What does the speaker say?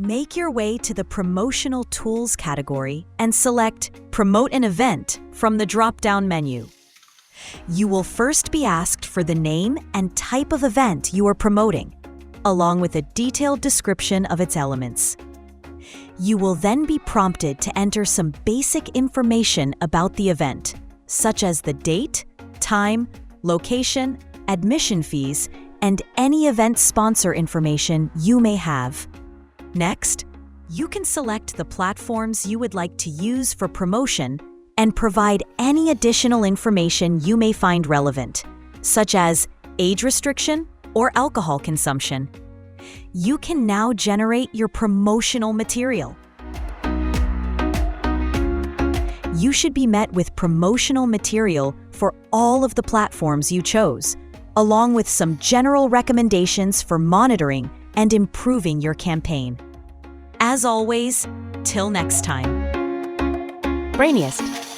Make your way to the Promotional Tools category and select Promote an Event from the drop-down menu. You will first be asked for the name and type of event you are promoting, along with a detailed description of its elements. You will then be prompted to enter some basic information about the event, such as the date, time, location, admission fees, and any event sponsor information you may have. Next, you can select the platforms you would like to use for promotion and provide any additional information you may find relevant, such as age restriction or alcohol consumption. You can now generate your promotional material. You should be met with promotional material for all of the platforms you chose, along with some general recommendations for monitoring and improving your campaign. As always, till next time. Brainiest.